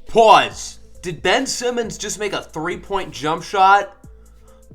Pause. Did Ben Simmons just make a three-point jump shot?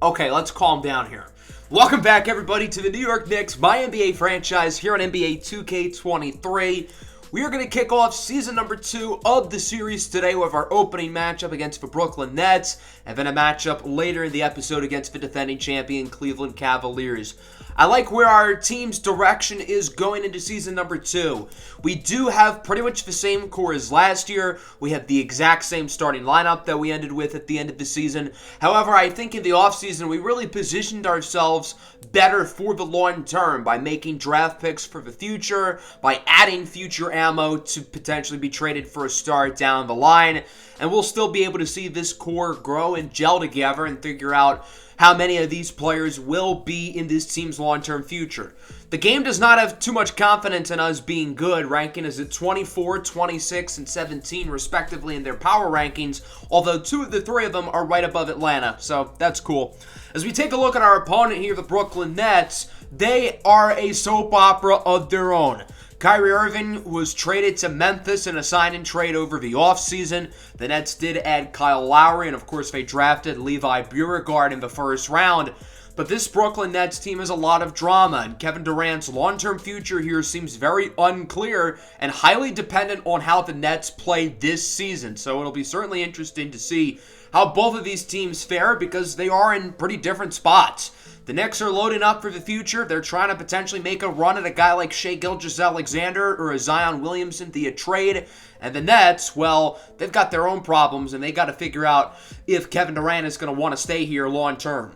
Okay, let's calm down here. Welcome back, everybody, to the New York Knicks MyNBA franchise here on NBA 2K23. We are going to kick off season number 2 of the series today with our opening matchup against the Brooklyn Nets, and then a matchup later in the episode against the defending champion Cleveland Cavaliers. I like where our team's direction is going into season number 2. We do have pretty much the same core as last year. We have the exact same starting lineup that we ended with at the end of the season. However, I think in the offseason, we really positioned ourselves better for the long term by making draft picks for the future, by adding future ammo to potentially be traded for a star down the line. And we'll still be able to see this core grow and gel together and figure out how many of these players will be in this team's long-term future. The game does not have too much confidence in us being good, ranking us at 24, 26, and 17 respectively in their power rankings, although 2 of the 3 of them are right above Atlanta, so that's cool. As we take a look at our opponent here, the Brooklyn Nets, they are a soap opera of their own. Kyrie Irving was traded to Memphis in a sign-and-trade over the offseason. The Nets did add Kyle Lowry, and of course they drafted Levi Beauregard in the first round. But this Brooklyn Nets team has a lot of drama, and Kevin Durant's long-term future here seems very unclear and highly dependent on how the Nets play this season. So it'll be certainly interesting to see how both of these teams fare because they are in pretty different spots. The Knicks are loading up for the future. They're trying to potentially make a run at a guy like Shai Gilgeous-Alexander or a Zion Williamson via trade. And the Nets, well, they've got their own problems, and they got to figure out if Kevin Durant is going to want to stay here long term.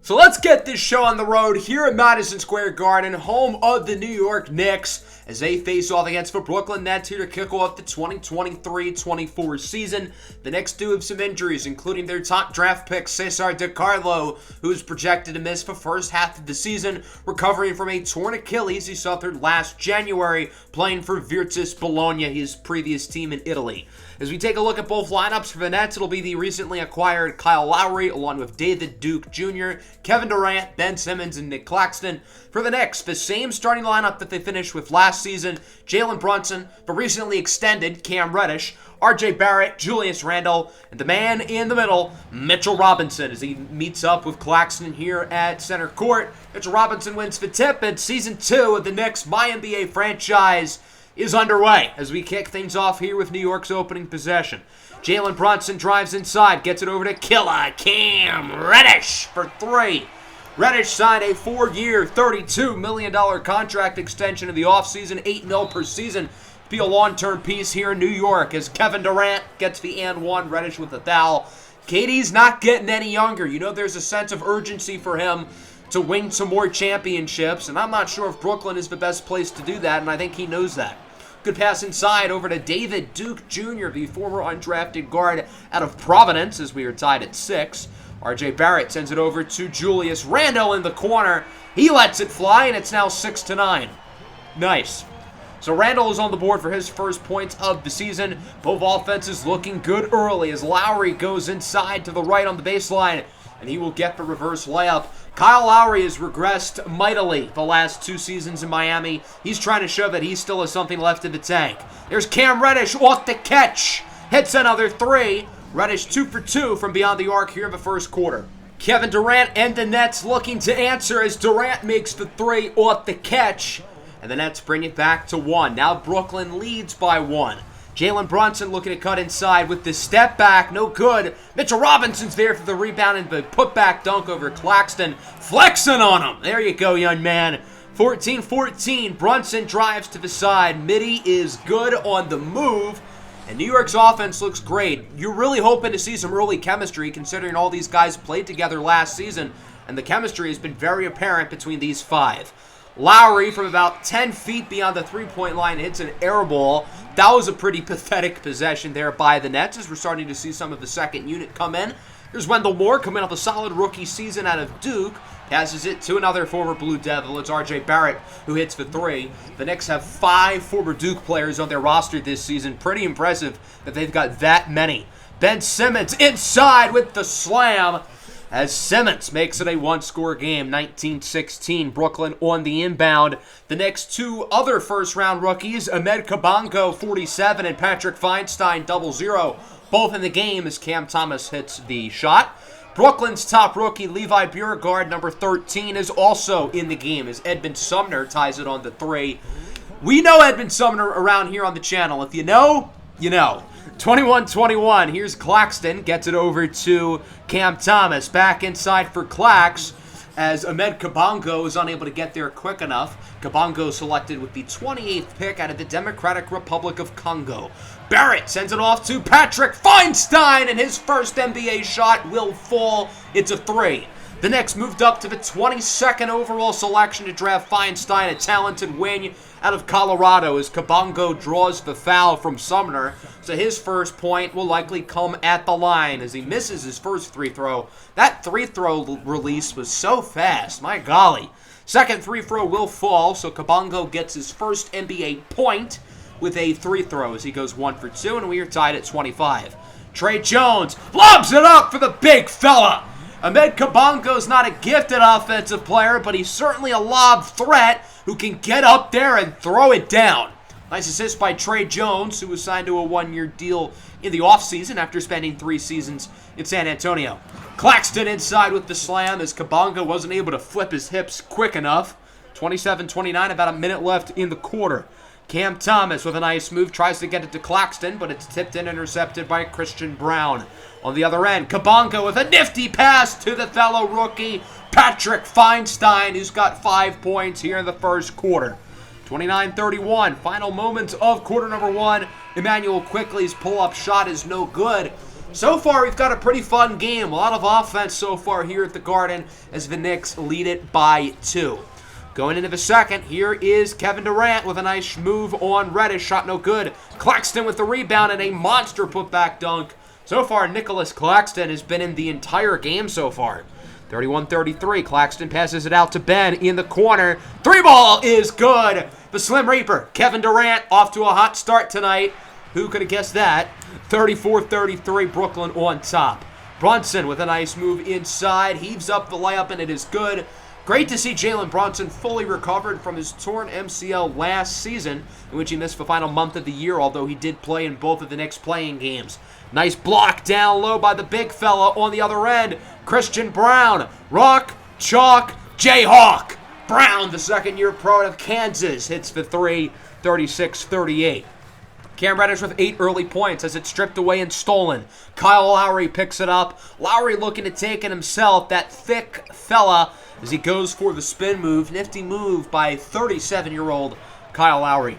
So let's get this show on the road here at Madison Square Garden, home of the New York Knicks, as they face off against the Brooklyn Nets here to kick off the 2023-24 season. The Knicks do have some injuries, including their top draft pick, Cesar DiCarlo, who is projected to miss the first half of the season, recovering from a torn Achilles he suffered last January playing for Virtus Bologna, his previous team in Italy. As we take a look at both lineups for the Nets, it'll be the recently acquired Kyle Lowry, along with David Duke Jr., Kevin Durant, Ben Simmons, and Nick Claxton. For the Knicks, the same starting lineup that they finished with last season: Jalen Brunson, but recently extended Cam Reddish, RJ Barrett, Julius Randle, and the man in the middle, Mitchell Robinson, as he meets up with Claxton here at center court. Mitchell Robinson wins the tip, and season 2 of the Knicks MyNBA franchise is underway as we kick things off here with New York's opening possession. Jalen Brunson drives inside, gets it over to killer Cam Reddish for 3. Reddish signed a 4-year, $32 million contract extension in the offseason, $8 million per season, to be a long-term piece here in New York as Kevin Durant gets the and one, Reddish with a foul. KD's not getting any younger. You know, there's a sense of urgency for him to win some more championships, and I'm not sure if Brooklyn is the best place to do that, and I think he knows that. Good pass inside over to David Duke Jr., the former undrafted guard out of Providence, as we are tied at 6. RJ Barrett sends it over to Julius Randle in the corner. He lets it fly, and it's now 6-9. Nice. So Randle is on the board for his first points of the season. Both offenses looking good early as Lowry goes inside to the right on the baseline, and he will get the reverse layup. Kyle Lowry has regressed mightily the last 2 seasons in Miami. He's trying to show that he still has something left in the tank. There's Cam Reddish off the catch. Hits another 3. Reddish 2 for 2 from beyond the arc here in the first quarter. Kevin Durant and the Nets looking to answer as Durant makes the 3 off the catch. And the Nets bring it back to 1. Now Brooklyn leads by 1. Jalen Brunson looking to cut inside with the step back. No good. Mitchell Robinson's there for the rebound and the putback dunk over Claxton. Flexing on him. There you go, young man. 14-14. Brunson drives to the side. Mitty is good on the move. And New York's offense looks great. You're really hoping to see some early chemistry considering all these guys played together last season. And the chemistry has been very apparent between these 5. Lowry from about 10 feet beyond the three-point line hits an air ball. That was a pretty pathetic possession there by the Nets as we're starting to see some of the second unit come in. Here's Wendell Moore coming off a solid rookie season out of Duke. Passes it to another former Blue Devil. It's RJ Barrett who hits the 3. The Knicks have 5 former Duke players on their roster this season. Pretty impressive that they've got that many. Ben Simmons inside with the slam. as Simmons makes it a one-score game, 19-16. Brooklyn on the inbound. The next two other first-round rookies, Ahmed Kabongo, 47, and Patrick Feinstein, 0-0, both in the game as Cam Thomas hits the shot. Brooklyn's top rookie, Levi Beauregard, number 13, is also in the game as Edmond Sumner ties it on the 3. We know Edmond Sumner around here on the channel. If you know, you know. 21-21. Here's Claxton. Gets it over to Cam Thomas. Back inside for Clax as Ahmed Kabongo is unable to get there quick enough. Kabongo selected with the 28th pick out of the Democratic Republic of Congo. Barrett sends it off to Patrick Feinstein, and his first NBA shot will fall. It's a 3. The Knicks moved up to the 22nd overall selection to draft Feinstein, a talented wing out of Colorado, as Kabongo draws the foul from Sumner. So his first point will likely come at the line as he misses his first free throw. That free throw release was so fast, my golly. Second free throw will fall, so Kabongo gets his first NBA point with a free throw as he goes 1 for 2, and we are tied at 25. Trey Jones lobs it up for the big fella. Ahmed Kabongo's not a gifted offensive player, but he's certainly a lob threat who can get up there and throw it down. Nice assist by Trey Jones, who was signed to a one-year deal in the offseason after spending 3 seasons in San Antonio. Claxton inside with the slam as Kabongo wasn't able to flip his hips quick enough. 27-29, about a minute left in the quarter. Cam Thomas with a nice move tries to get it to Claxton, but it's tipped and intercepted by Christian Brown. On the other end, Kabongo with a nifty pass to the fellow rookie, Patrick Feinstein, who's got 5 points here in the first quarter. 29-31, final moments of quarter number 1. Emmanuel Quickley's pull-up shot is no good. So far, we've got a pretty fun game. A lot of offense so far here at the Garden as the Knicks lead it by 2. Going into the second, here is Kevin Durant with a nice move on Reddish. Shot no good. Claxton with the rebound and a monster putback dunk. So far, Nicholas Claxton has been in the entire game so far. 31-33, Claxton passes it out to Ben in the corner. 3-ball is good. The Slim Reaper, Kevin Durant, off to a hot start tonight. Who could have guessed that? 34-33, Brooklyn on top. Brunson with a nice move inside. Heaves up the layup, and it is good. Great to see Jalen Brunson fully recovered from his torn MCL last season, in which he missed the final month of the year, although he did play in both of the Knicks playing games. Nice block down low by the big fella on the other end. Christian Brown, rock, chalk, Jayhawk. Brown, the second-year pro out of Kansas, hits the 3, 36-38. Cam Reddish with 8 early points as it's stripped away and stolen. Kyle Lowry picks it up. Lowry looking to take it himself, that thick fella, as he goes for the spin move. Nifty move by 37-year-old Kyle Lowry.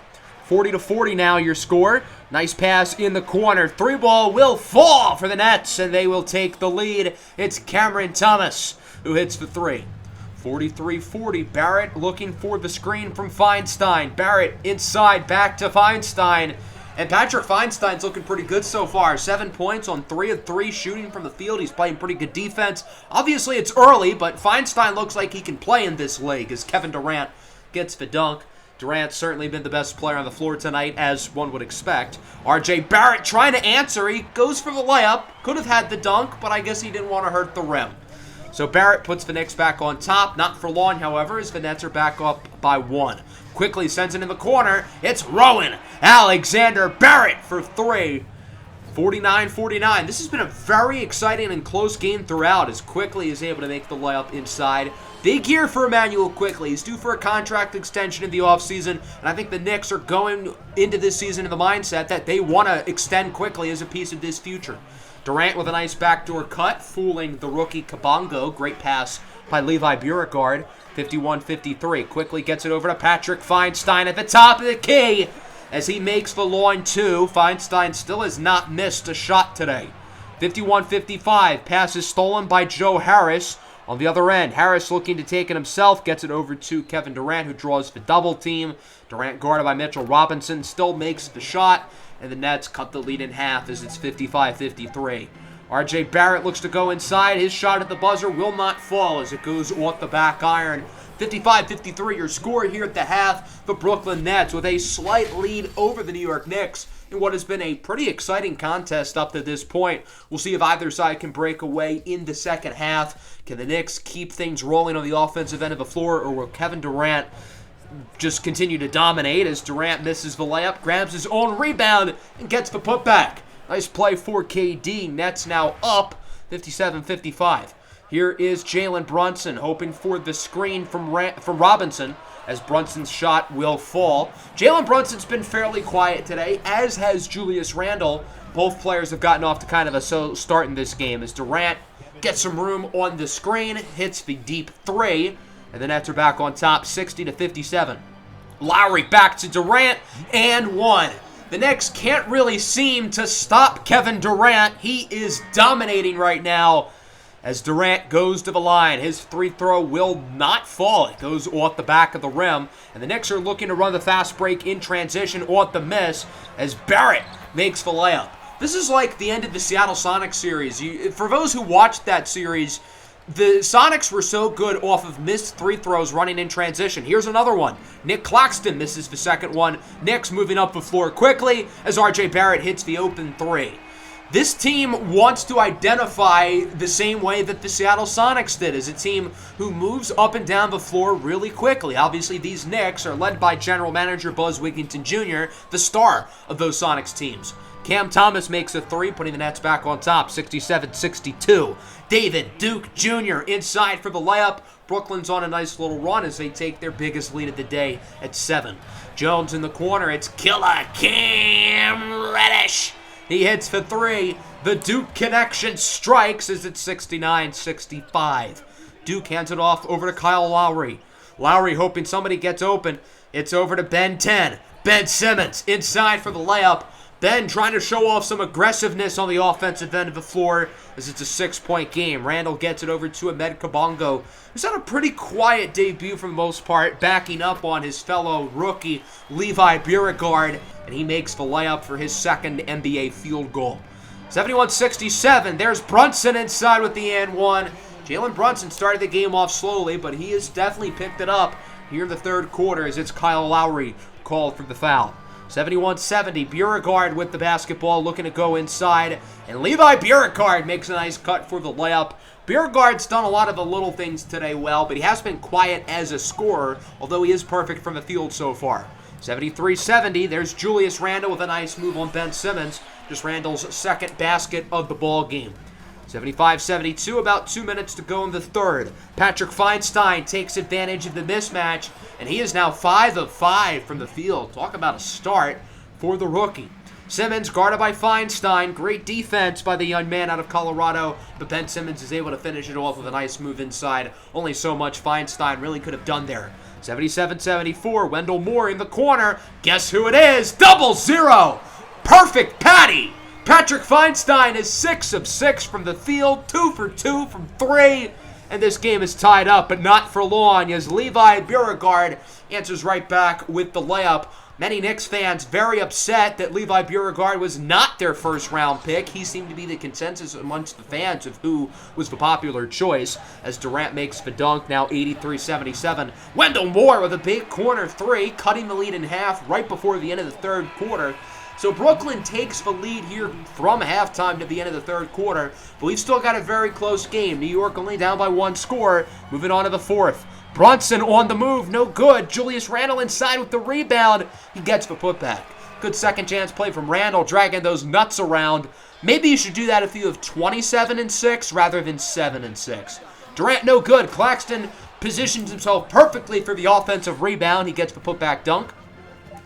40-40 now your score. Nice pass in the corner. 3-ball will fall for the Nets, and they will take the lead. It's Cameron Thomas who hits the 3. 43-40. Barrett looking for the screen from Feinstein. Barrett inside, back to Feinstein. And Patrick Feinstein's looking pretty good so far. 7 points on 3 of 3 shooting from the field. He's playing pretty good defense. Obviously, it's early, but Feinstein looks like he can play in this league as Kevin Durant gets the dunk. Durant's certainly been the best player on the floor tonight, as one would expect. R.J. Barrett trying to answer. He goes for the layup. Could have had the dunk, but I guess he didn't want to hurt the rim. So Barrett puts the Knicks back on top. Not for long, however, as the Nets are back up by 1. Quickly sends it in the corner. It's Rowan Alexander Barrett for 3. 49-49. This has been a very exciting and close game throughout as Quickley is able to make the layup inside. Big year for Emmanuel Quickley. He's due for a contract extension in the offseason, and I think the Knicks are going into this season in the mindset that they want to extend Quickley as a piece of this future. Durant with a nice backdoor cut, fooling the rookie Kabongo. Great pass by Levi Beauregard. 51-53. Quickly gets it over to Patrick Feinstein at the top of the key as he makes the line 2. Feinstein still has not missed a shot today. 51-55. Pass is stolen by Joe Harris. On the other end, Harris looking to take it himself. Gets it over to Kevin Durant, who draws the double team. Durant guarded by Mitchell Robinson. Still makes the shot. And the Nets cut the lead in half as it's 55-53. RJ Barrett looks to go inside. His shot at the buzzer will not fall as it goes off the back iron. 55-53 your score here at the half. The Brooklyn Nets with a slight lead over the New York Knicks in what has been a pretty exciting contest up to this point. We'll see if either side can break away in the second half. Can the Knicks keep things rolling on the offensive end of the floor, or will Kevin Durant just continue to dominate as Durant misses the layup, grabs his own rebound, and gets the putback? Nice play for KD. Nets now up 57-55. Here is Jalen Brunson hoping for the screen from Robinson as Brunson's shot will fall. Jalen Brunson's been fairly quiet today, as has Julius Randle. Both players have gotten off to kind of a slow start in this game as Durant gets some room on the screen, hits the deep three, and the Nets are back on top 60-57. Lowry back to Durant and one. The Knicks can't really seem to stop Kevin Durant. He is dominating right now as Durant goes to the line. His free throw will not fall. It goes off the back of the rim. And the Knicks are looking to run the fast break in transition off the miss as Barrett makes the layup. This is like the end of the Seattle Sonics series. For those who watched that series, the Sonics were so good off of missed free throws running in transition. Here's another one. Nick Claxton misses the second one. Knicks moving up the floor quickly as RJ Barrett hits the open three. This team wants to identify the same way that the Seattle Sonics did, as a team who moves up and down the floor really quickly. Obviously, these Knicks are led by General Manager Buzz Wigginton Jr., the star of those Sonics teams. Cam Thomas makes a three, putting the Nets back on top, 67-62. David Duke Jr. inside for the layup. Brooklyn's on a nice little run as they take their biggest lead of the day at 7. Jones in the corner. It's killer Cam Reddish. He hits for three. The Duke connection strikes as it's 69-65. Duke hands it off over to Kyle Lowry. Lowry hoping somebody gets open. It's over to Ben 10. Ben Simmons inside for the layup. Ben trying to show off some aggressiveness on the offensive end of the floor as it's a 6-point game. Randall gets it over to Ahmed Kabongo, who's had a pretty quiet debut for the most part, backing up on his fellow rookie Levi Beauregard, and he makes the layup for his second NBA field goal. 71-67, there's Brunson inside with the and one. Jalen Brunson started the game off slowly, but he has definitely picked it up here in the third quarter as it's Kyle Lowry called for the foul. 71-70, Beauregard with the basketball, looking to go inside, and Levi Beauregard makes a nice cut for the layup. Beauregard's done a lot of the little things today well, but he has been quiet as a scorer, although he is perfect from the field so far. 73-70, there's Julius Randle with a nice move on Ben Simmons, just Randle's second basket of the ball game. 75-72, about 2 minutes to go in the third. Patrick Feinstein takes advantage of the mismatch, and he is now 5 of 5 from the field. Talk about a start for the rookie. Simmons guarded by Feinstein. Great defense by the young man out of Colorado, but Ben Simmons is able to finish it off with a nice move inside. Only so much Feinstein really could have done there. 77-74, Wendell Moore in the corner. Guess who it is? 0-0. Perfect patty. Patrick Feinstein is 6 of 6 from the field, 2 for 2 from 3, and this game is tied up, but not for long as Levi Beauregard answers right back with the layup. Many Knicks fans very upset that Levi Beauregard was not their first-round pick. He seemed to be the consensus amongst the fans of who was the popular choice as Durant makes the dunk, now 83-77. Wendell Moore with a big corner three, cutting the lead in half right before the end of the third quarter. So Brooklyn takes the lead here from halftime to the end of the third quarter, but we've still got a very close game. New York only down by one score, moving on to the fourth. Brunson on the move, no good. Julius Randle inside with the rebound. He gets the putback. Good second chance play from Randle, dragging those nuts around. Maybe you should do that if you have 27-6 rather than 7-6. Durant no good. Claxton positions himself perfectly for the offensive rebound. He gets the putback dunk.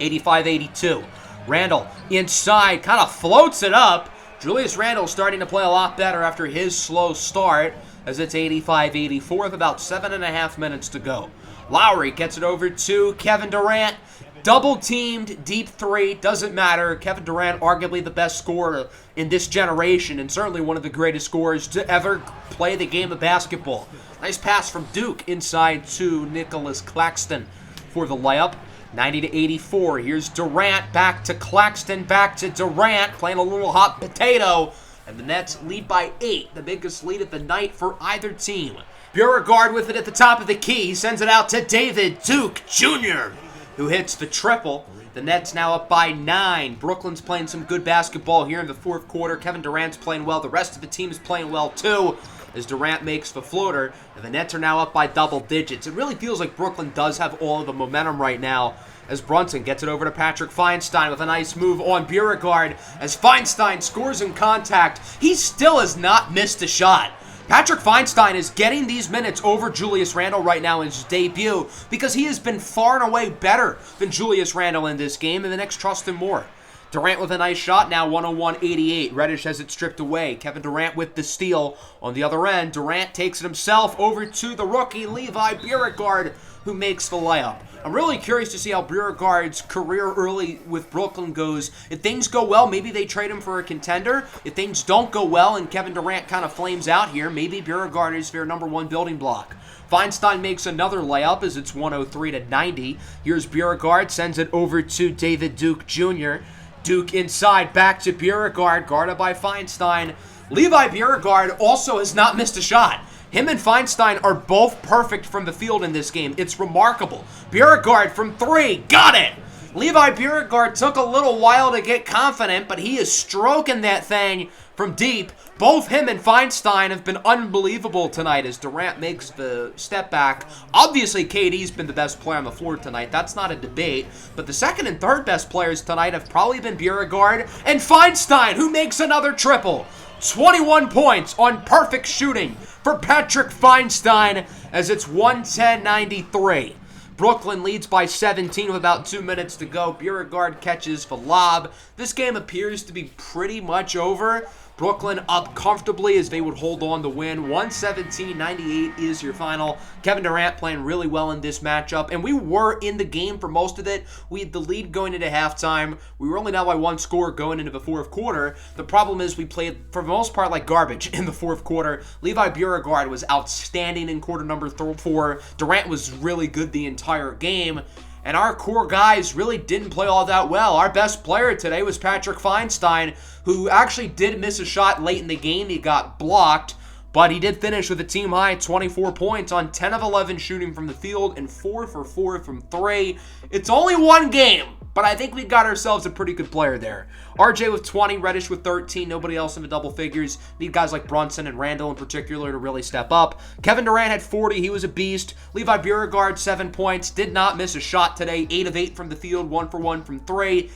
85-82. Randle inside, kind of floats it up. Julius Randle starting to play a lot better after his slow start as it's 85-84 with about 7.5 minutes to go. Lowry gets it over to Kevin Durant. Double-teamed, deep three, doesn't matter. Kevin Durant, arguably the best scorer in this generation and certainly one of the greatest scorers to ever play the game of basketball. Nice pass from Duke inside to Nicholas Claxton for the layup. 90-84. Here's Durant back to Claxton, back to Durant, playing a little hot potato. And the Nets lead by 8, the biggest lead of the night for either team. Beauregard with it at the top of the key. He sends it out to David Duke Jr., who hits the triple. The Nets now up by 9. Brooklyn's playing some good basketball here in the fourth quarter. Kevin Durant's playing well. The rest of the team is playing well too, as Durant makes the floater. And the Nets are now up by double digits. It really feels like Brooklyn does have all of the momentum right now, as Brunson gets it over to Patrick Feinstein with a nice move on Beauregard. As Feinstein scores in contact, he still has not missed a shot. Patrick Feinstein is getting these minutes over Julius Randle right now in his debut because he has been far and away better than Julius Randle in this game, and the Knicks trust him more. Durant with a nice shot, now 101-88. Reddish has it stripped away. Kevin Durant with the steal. On the other end, Durant takes it himself over to the rookie, Levi Beauregard, who makes the layup. I'm really curious to see how Beauregard's career early with Brooklyn goes. If things go well, maybe they trade him for a contender. If things don't go well and Kevin Durant kind of flames out here, maybe Beauregard is their number one building block. Feinstein makes another layup as it's 103-90. Here's Beauregard, sends it over to David Duke Jr. Duke inside, back to Beauregard, guarded by Feinstein. Levi Beauregard also has not missed a shot. Him and Feinstein are both perfect from the field in this game. It's remarkable. Beauregard from 3, got it! Levi Beauregard took a little while to get confident, but he is stroking that thing from deep. Both him and Feinstein have been unbelievable tonight as Durant makes the step back. Obviously, KD's been the best player on the floor tonight. That's not a debate. But the second and third best players tonight have probably been Beauregard and Feinstein, who makes another triple. 21 points on perfect shooting for Patrick Feinstein as it's 110-93. Brooklyn leads by 17 with about 2 minutes to go. Beauregard catches the lob. This game appears to be pretty much over. Brooklyn up comfortably as they would hold on to win. 117-98 is your final. Kevin Durant playing really well in this matchup, and we were in the game for most of it. We had the lead going into halftime. We were only down by 1 score going into the fourth quarter. The problem is we played, for the most part, like garbage in the fourth quarter. Levi Beauregard was outstanding in quarter number 4. Durant was really good the entire game. And our core guys really didn't play all that well. Our best player today was Patrick Feinstein, who actually did miss a shot late in the game. He got blocked, but he did finish with a team-high 24 points on 10 of 11 shooting from the field and 4 for 4 from 3. It's only one game, but I think we got ourselves a pretty good player there. RJ with 20, Reddish with 13, nobody else in the double figures. Need guys like Brunson and Randle in particular to really step up. Kevin Durant had 40, he was a beast. Levi Beauregard, 7 points, did not miss a shot today. 8 of 8 from the field, 1 for 1 from 3.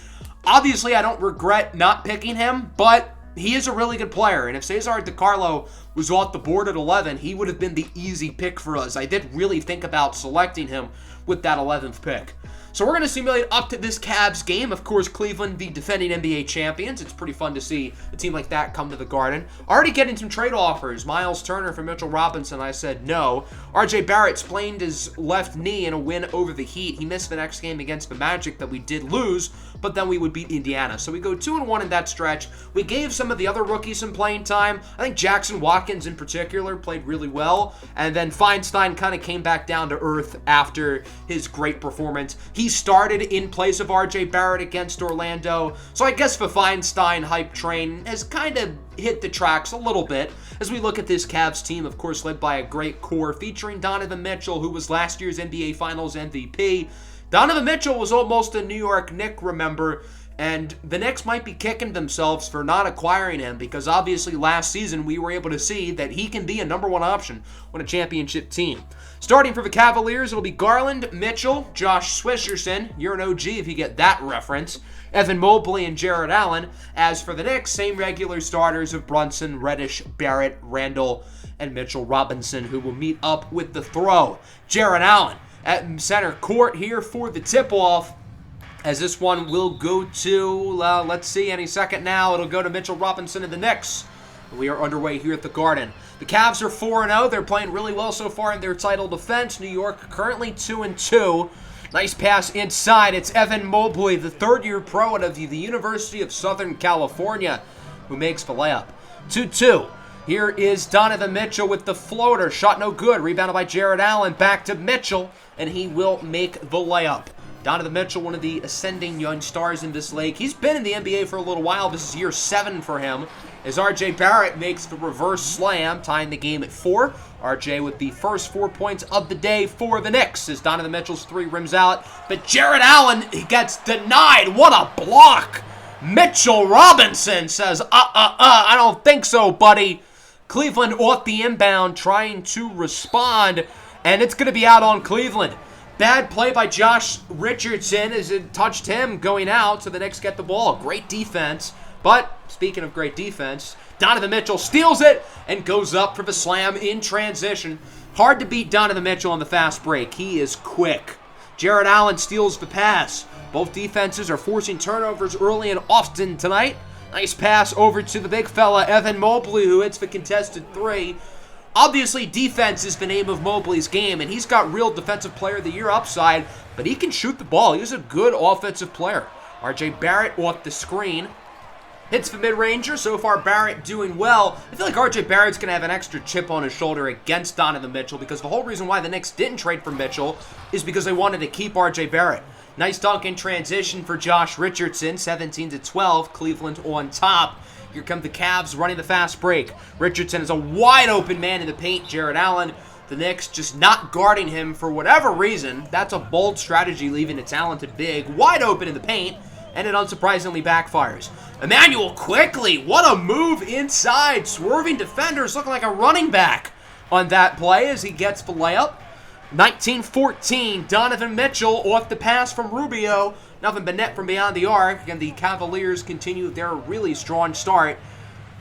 Obviously, I don't regret not picking him, but he is a really good player, and if Cesar DiCarlo was off the board at 11, he would have been the easy pick for us. I did really think about selecting him with that 11th pick. So we're going to simulate up to this Cavs game. Of course, Cleveland, the defending NBA champions. It's pretty fun to see a team like that come to the Garden. Already getting some trade offers. Miles Turner for Mitchell Robinson. I said no. RJ Barrett sprained his left knee in a win over the Heat. He missed the next game against the Magic that we did lose, but then we would beat Indiana. So we go 2-1 in that stretch. We gave some of the other rookies some playing time. I think Jackson Watkins in particular played really well. And then Feinstein kind of came back down to earth after his great performance. He started in place of RJ Barrett against Orlando. So I guess the Feinstein hype train has kind of hit the tracks a little bit as we look at this Cavs team, of course, led by a great core featuring Donovan Mitchell, who was last year's NBA Finals MVP. Donovan Mitchell was almost a New York Knick, remember, and the Knicks might be kicking themselves for not acquiring him because obviously last season we were able to see that he can be a number one option on a championship team. Starting for the Cavaliers, it'll be Garland, Mitchell, Josh Swisherson. You're an OG if you get that reference. Evan Mobley and Jarrett Allen. As for the Knicks, same regular starters of Brunson, Reddish, Barrett, Randle, and Mitchell Robinson, who will meet up with the throw. Jarrett Allen at center court here for the tip-off, as this one will go to, let's see, any second now, it'll go to Mitchell Robinson and the Knicks. We are underway here at the Garden. The Cavs are 4-0. They're playing really well so far in their title defense. New York currently 2-2. Nice pass inside. It's Evan Mobley, the third-year pro out of the University of Southern California, who makes the layup. 2-2. Here is Donovan Mitchell with the floater. Shot no good. Rebounded by Jarrett Allen. Back to Mitchell, and he will make the layup. Donovan Mitchell, one of the ascending young stars in this league. He's been in the NBA for a little while. This is year 7 for him. as R.J. Barrett makes the reverse slam, tying the game at 4. R.J. with the first 4 points of the day for the Knicks as Donovan Mitchell's 3 rims out. But Jarrett Allen, he gets denied. What a block! Mitchell Robinson says, I don't think so, buddy. Cleveland off the inbound, trying to respond, and it's going to be out on Cleveland. Bad play by Josh Richardson as it touched him going out, so the Knicks get the ball. Great defense. But, speaking of great defense, Donovan Mitchell steals it and goes up for the slam in transition. Hard to beat Donovan Mitchell on the fast break. He is quick. Jarrett Allen steals the pass. Both defenses are forcing turnovers early and often tonight. Nice pass over to the big fella, Evan Mobley, who hits the contested 3. Obviously, defense is the name of Mobley's game, and he's got real Defensive Player of the Year upside, but he can shoot the ball. He's a good offensive player. R.J. Barrett off the screen. Hits the mid-ranger. So far, Barrett doing well. I feel like R.J. Barrett's going to have an extra chip on his shoulder against Donovan Mitchell because the whole reason why the Knicks didn't trade for Mitchell is because they wanted to keep R.J. Barrett. Nice dunk in transition for Josh Richardson, 17-12, Cleveland on top. Here come the Cavs running the fast break. Richardson is a wide-open man in the paint. Jarrett Allen, the Knicks just not guarding him for whatever reason. That's a bold strategy, leaving a talented big wide open in the paint, and it unsurprisingly backfires. Emmanuel quickly, what a move inside. Swerving defenders, looking like a running back on that play as he gets the layup. 19-14, Donovan Mitchell off the pass from Rubio. Nothing but net from beyond the arc, and the Cavaliers continue their really strong start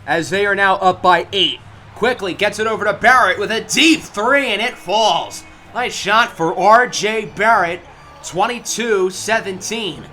as they are now up by 8. Quickly gets it over to Barrett with a deep 3, and it falls. Nice shot for R.J. Barrett, 22-17.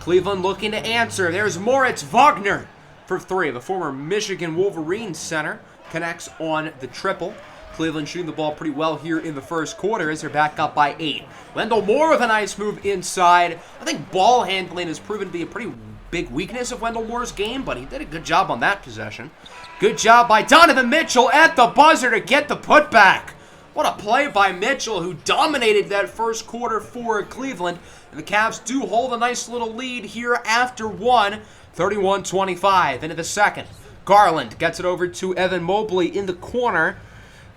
Cleveland looking to answer. There's Moritz Wagner for 3. The former Michigan Wolverines center connects on the triple. Cleveland shooting the ball pretty well here in the first quarter as they're back up by 8. Wendell Moore with a nice move inside. I think ball handling has proven to be a pretty big weakness of Wendell Moore's game, but he did a good job on that possession. Good job by Donovan Mitchell at the buzzer to get the putback. What a play by Mitchell, who dominated that first quarter for Cleveland. And the Cavs do hold a nice little lead here after 1, 31-25 into the second. Garland gets it over to Evan Mobley in the corner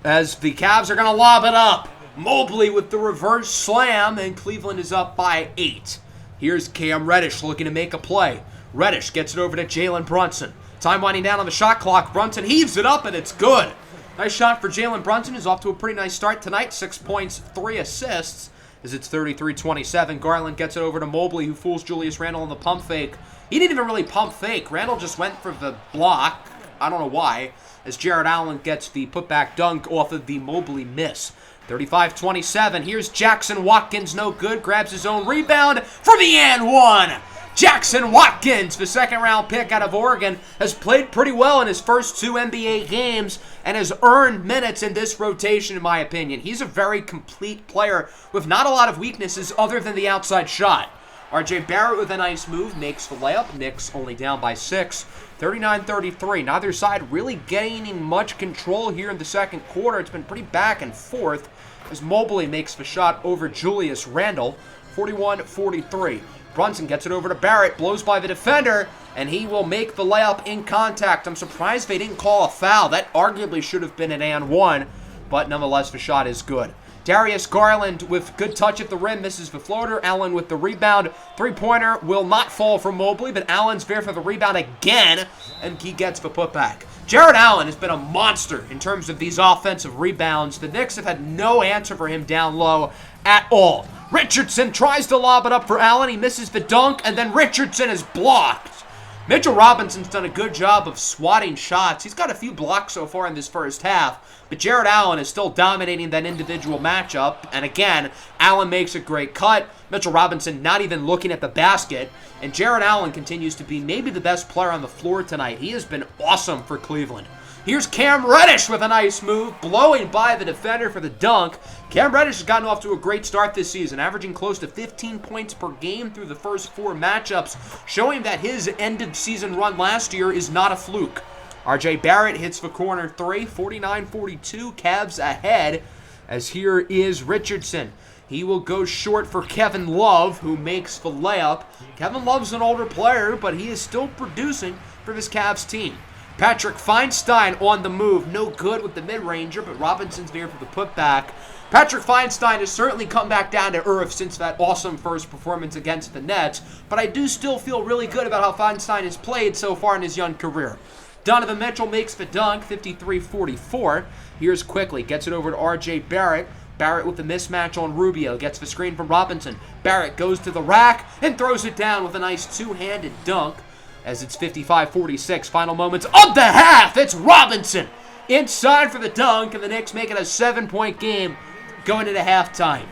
as the Cavs are going to lob it up. Mobley with the reverse slam, and Cleveland is up by 8. Here's Cam Reddish looking to make a play. Reddish gets it over to Jalen Brunson. Time winding down on the shot clock. Brunson heaves it up, and it's good. Nice shot for Jalen Brunson, who's off to a pretty nice start tonight. 6 points, 3 assists, as it's 33-27. Garland gets it over to Mobley, who fools Julius Randle on the pump fake. He didn't even really pump fake. Randle just went for the block. I don't know why, as Jarrett Allen gets the putback dunk off of the Mobley miss. 35-27. Here's Jackson Watkins, no good. Grabs his own rebound for the and one. Jackson Watkins, the second-round pick out of Oregon, has played pretty well in his first 2 NBA games and has earned minutes in this rotation, in my opinion. He's a very complete player with not a lot of weaknesses other than the outside shot. R.J. Barrett with a nice move makes the layup. Knicks only down by 6. 39-33. Neither side really gaining much control here in the second quarter. It's been pretty back and forth as Mobley makes the shot over Julius Randle. 41-43. Brunson gets it over to Barrett, blows by the defender, and he will make the layup in contact. I'm surprised they didn't call a foul. That arguably should have been an and one, but nonetheless, the shot is good. Darius Garland with good touch at the rim, misses the floater. Allen with the rebound. Three-pointer will not fall from Mobley, but Allen's there for the rebound again, and he gets the putback. Jarrett Allen has been a monster in terms of these offensive rebounds. The Knicks have had no answer for him down low at all. Richardson tries to lob it up for Allen. He misses the dunk, and then Richardson is blocked. Mitchell Robinson's done a good job of swatting shots. He's got a few blocks so far in this first half, but Jarrett Allen is still dominating that individual matchup. And again, Allen makes a great cut. Mitchell Robinson not even looking at the basket. And Jarrett Allen continues to be maybe the best player on the floor tonight. He has been awesome for Cleveland. Here's Cam Reddish with a nice move, blowing by the defender for the dunk. Cam Reddish has gotten off to a great start this season, averaging close to 15 points per game through the first 4 matchups, showing that his end-of-season run last year is not a fluke. R.J. Barrett hits the corner 3, 49-42, Cavs ahead, as here is Richardson. He will go short for Kevin Love, who makes the layup. Kevin Love's an older player, but he is still producing for this Cavs team. Patrick Feinstein on the move. No good with the mid-ranger, but Robinson's there for the putback. Patrick Feinstein has certainly come back down to earth since that awesome first performance against the Nets, but I do still feel really good about how Feinstein has played so far in his young career. Donovan Mitchell makes the dunk, 53-44. Here's quickly, gets it over to R.J. Barrett. Barrett with the mismatch on Rubio, gets the screen from Robinson. Barrett goes to the rack and throws it down with a nice two-handed dunk as it's 55-46. Final moments of the half. It's Robinson inside for the dunk, and the Knicks make it a 7-point game going into halftime.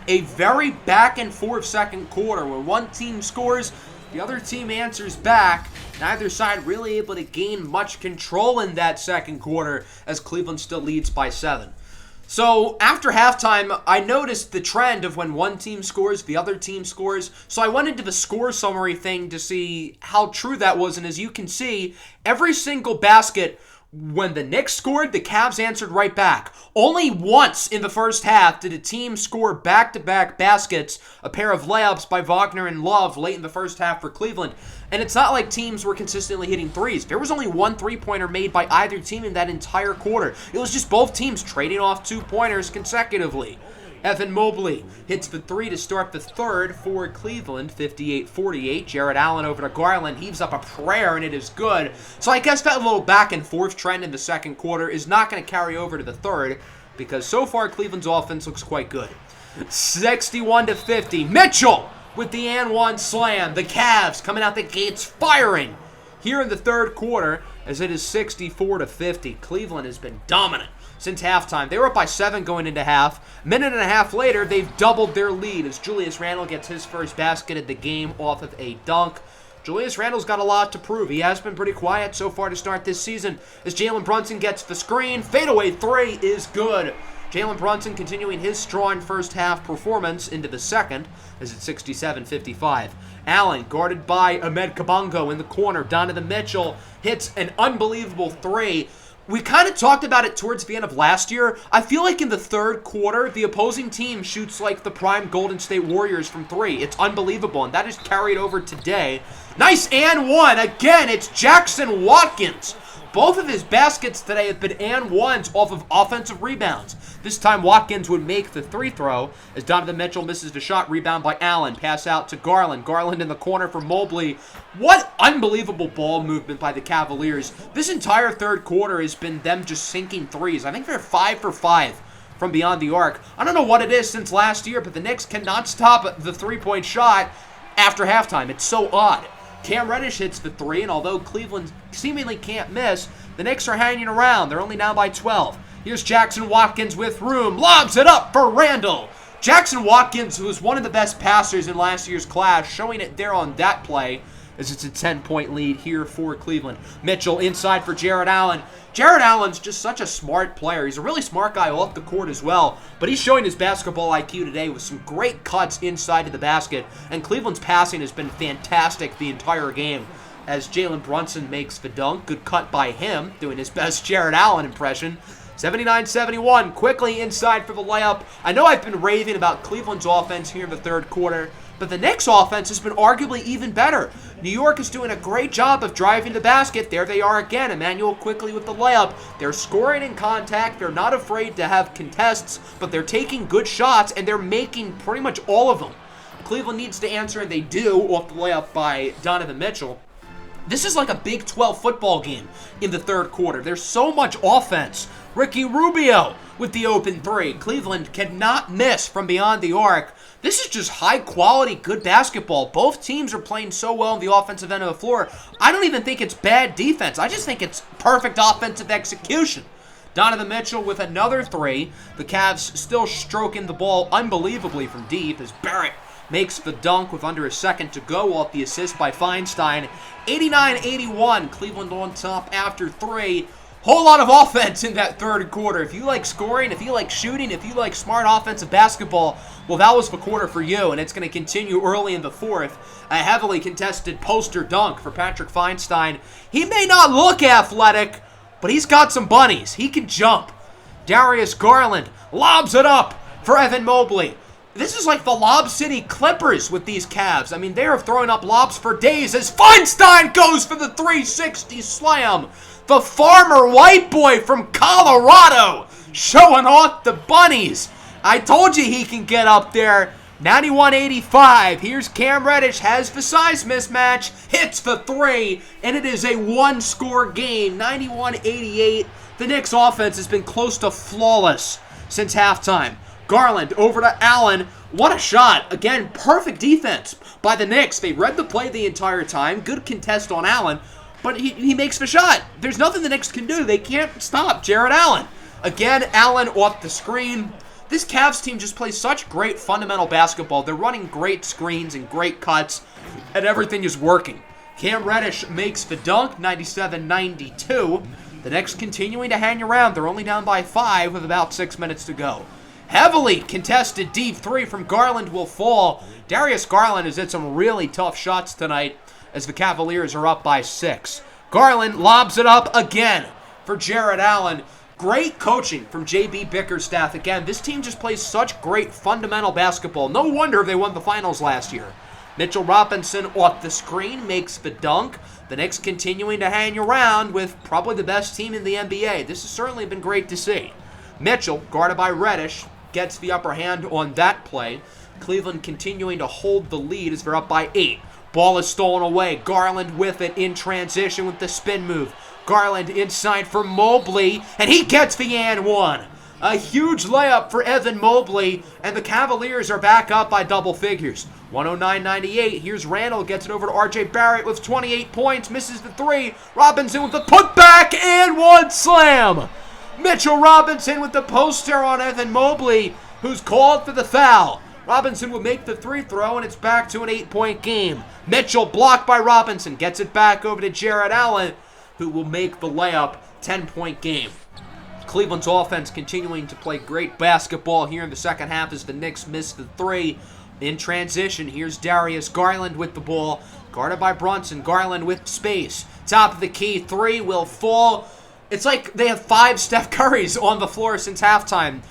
A very back-and-forth second quarter where one team scores, the other team answers back. Neither side really able to gain much control in that second quarter as Cleveland still leads by 7. So after halftime, I noticed the trend of when one team scores, the other team scores. So I went into the score summary thing to see how true that was. And as you can see, every single basket, when the Knicks scored, the Cavs answered right back. Only once in the first half did a team score back-to-back baskets, a pair of layups by Wagner and Love late in the first half for Cleveland. And it's not like teams were consistently hitting threes. There was only one three-pointer made by either team in that entire quarter. It was just both teams trading off two-pointers consecutively. Evan Mobley hits the three to start the third for Cleveland, 58-48. Jarrett Allen over to Garland, heaves up a prayer, and it is good. So I guess that little back-and-forth trend in the second quarter is not going to carry over to the third, because so far Cleveland's offense looks quite good. 61-50. Mitchell with the and one slam. The Cavs coming out the gates firing here in the third quarter as it is 64-50. Cleveland has been dominant since halftime. They were up by 7 going into half. Minute and a half later, they've doubled their lead as Julius Randle gets his first basket of the game off of a dunk. Julius Randle's got a lot to prove. He has been pretty quiet so far to start this season as Jalen Brunson gets the screen. Fadeaway three is good. Jalen Brunson continuing his strong first half performance into the second as it's 67-55. Allen guarded by Ahmed Kabongo in the corner. Donovan Mitchell hits an unbelievable three. We kind of talked about it towards the end of last year. I feel like in the third quarter, the opposing team shoots like the prime Golden State Warriors from three. It's unbelievable, and that is carried over today. Nice and one. Again, it's Jackson Watkins. Both of his baskets today have been and ones off of offensive rebounds. This time Watkins would make the three throw as Donovan Mitchell misses the shot. Rebound by Allen. Pass out to Garland. Garland in the corner for Mobley. What unbelievable ball movement by the Cavaliers. This entire third quarter has been them just sinking threes. I think they're 5 for 5 from beyond the arc. I don't know what it is since last year, but the Knicks cannot stop the three-point shot after halftime. It's so odd. Cam Reddish hits the three, and although Cleveland seemingly can't miss, the Knicks are hanging around. They're only down by 12. Here's Jackson Watkins with room. Lobs it up for Randle. Jackson Watkins, who was one of the best passers in last year's class, showing it there on that play as it's a 10-point lead here for Cleveland. Mitchell inside for Jarrett Allen. Jarrett Allen's just such a smart player. He's a really smart guy off the court as well, but he's showing his basketball IQ today with some great cuts inside of the basket, and Cleveland's passing has been fantastic the entire game as Jalen Brunson makes the dunk. Good cut by him, doing his best Jarrett Allen impression. 79-71, quickly inside for the layup. I know I've been raving about Cleveland's offense here in the third quarter, but the Knicks' offense has been arguably even better. New York is doing a great job of driving the basket. There they are again. Emmanuel quickly with the layup. They're scoring in contact. They're not afraid to have contests, but they're taking good shots, and they're making pretty much all of them. Cleveland needs to answer, and they do, off the layup by Donovan Mitchell. This is like a Big 12 football game in the third quarter. There's so much offense. Ricky Rubio with the open three. Cleveland cannot miss from beyond the arc. This is just high-quality, good basketball. Both teams are playing so well on the offensive end of the floor. I don't even think it's bad defense. I just think it's perfect offensive execution. Donovan Mitchell with another three. The Cavs still stroking the ball unbelievably from deep as Barrett makes the dunk with under a second to go off the assist by Feinstein. 89-81, Cleveland on top after three. Whole lot of offense in that third quarter. If you like scoring, if you like shooting, if you like smart offensive basketball, well, that was the quarter for you, and it's going to continue early in the fourth. A heavily contested poster dunk for Patrick Feinstein. He may not look athletic, but he's got some bunnies. He can jump. Darius Garland lobs it up for Evan Mobley. This is like the Lob City Clippers with these Cavs. I mean, they are throwing up lobs for days as Feinstein goes for the 360 slam. The farmer white boy from Colorado showing off the bunnies. I told you he can get up there. 91-85. Here's Cam Reddish, has the size mismatch, hits the three, and it is a one-score game, 91-88. The Knicks offense has been close to flawless since halftime. Garland over to Allen. What a shot. Again, perfect defense by the Knicks. They read the play the entire time. Good contest on Allen, but he makes the shot. There's nothing the Knicks can do. They can't stop Jarrett Allen. Again, Allen off the screen. This Cavs team just plays such great fundamental basketball. They're running great screens and great cuts, and everything is working. Cam Reddish makes the dunk, 97-92. The Knicks continuing to hang around. They're only down by 5 with about 6 minutes to go. Heavily contested deep three from Garland will fall. Darius Garland has hit some really tough shots tonight as the Cavaliers are up by 6. Garland lobs it up again for Jarrett Allen. Great coaching from J.B. Bickerstaff. Again, this team just plays such great fundamental basketball. No wonder they won the finals last year. Mitchell Robinson off the screen makes the dunk. The Knicks continuing to hang around with probably the best team in the NBA. This has certainly been great to see. Mitchell, guarded by Reddish, gets the upper hand on that play. Cleveland continuing to hold the lead as they're up by 8. Ball is stolen away. Garland with it in transition with the spin move. Garland inside for Mobley, and he gets the and one. A huge layup for Evan Mobley, and the Cavaliers are back up by double figures. 109-98. Here's Randall, gets it over to R.J. Barrett with 28 points, misses the three. Robinson with the putback and one slam. Mitchell Robinson with the poster on Evan Mobley, who's called for the foul. Robinson will make the free throw, and it's back to an 8-point game. Mitchell blocked by Robinson, gets it back over to Jarrett Allen, who will make the layup. 10-point game. Cleveland's offense continuing to play great basketball here in the second half as the Knicks miss the three. In transition, here's Darius Garland with the ball, guarded by Brunson. Garland with space. Top of the key, three will fall. It's like they have 5 Steph Currys on the floor since halftime.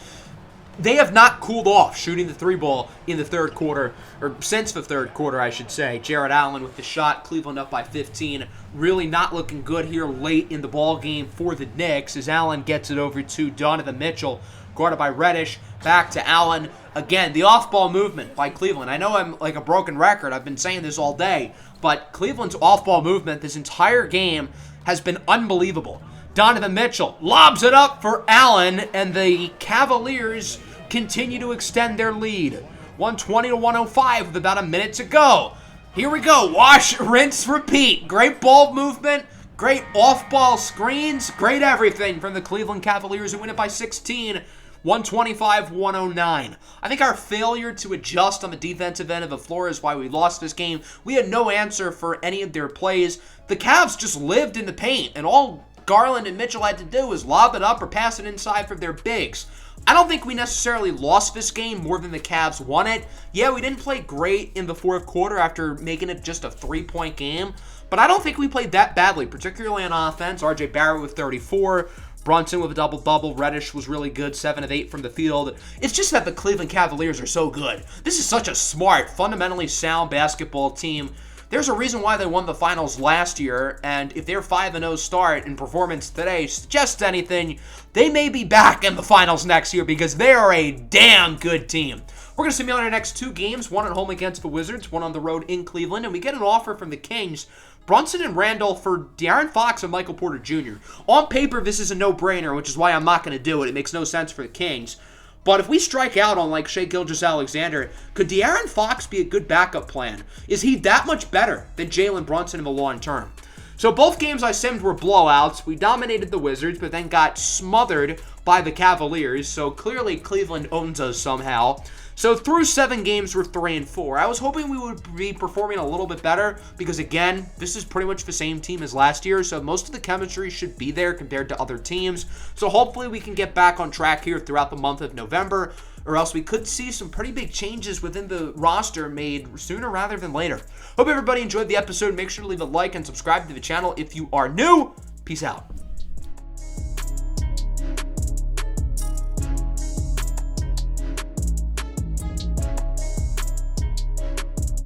They have not cooled off shooting the three ball in the third quarter, or since the third quarter, I should say. Jarrett Allen with the shot, Cleveland up by 15. Really not looking good here late in the ball game for the Knicks as Allen gets it over to Donovan Mitchell, guarded by Reddish. Back to Allen. Again, the off-ball movement by Cleveland. I know I'm like a broken record. I've been saying this all day, but Cleveland's off-ball movement this entire game has been unbelievable. Donovan Mitchell lobs it up for Allen, and the Cavaliers continue to extend their lead. 120-105 with about a minute to go. Here we go. Wash, rinse, repeat. Great ball movement, great off-ball screens, great everything from the Cleveland Cavaliers who win it by 16. 125-109. I think our failure to adjust on the defensive end of the floor is why we lost this game. We had no answer for any of their plays. The Cavs just lived in the paint, and all Garland and Mitchell had to do was lob it up or pass it inside for their bigs. I don't think we necessarily lost this game more than the Cavs won it. Yeah, we didn't play great in the fourth quarter after making it just a 3-point game, but I don't think we played that badly, particularly on offense. R.J. Barrett with 34, Brunson with a double-double, Reddish was really good, 7 of 8 from the field. It's just that the Cleveland Cavaliers are so good. This is such a smart, fundamentally sound basketball team. There's a reason why they won the finals last year, and if their 5-0 start and performance today suggests anything, they may be back in the finals next year because they are a damn good team. We're going to simulate our next 2 games, one at home against the Wizards, one on the road in Cleveland, and we get an offer from the Kings, Brunson and Randall for De'Aaron Fox and Michael Porter Jr. On paper, this is a no-brainer, which is why I'm not going to do it. It makes no sense for the Kings. But if we strike out on like Shai Gilgeous-Alexander, could De'Aaron Fox be a good backup plan? Is he that much better than Jalen Brunson in the long term? So both games I simmed were blowouts. We dominated the Wizards, but then got smothered by the Cavaliers. So clearly Cleveland owns us somehow. So through 7 games, we're 3-4. I was hoping we would be performing a little bit better because, again, this is pretty much the same team as last year, so most of the chemistry should be there compared to other teams. So hopefully we can get back on track here throughout the month of November, or else we could see some pretty big changes within the roster made sooner rather than later. Hope everybody enjoyed the episode. Make sure to leave a like and subscribe to the channel if you are new. Peace out.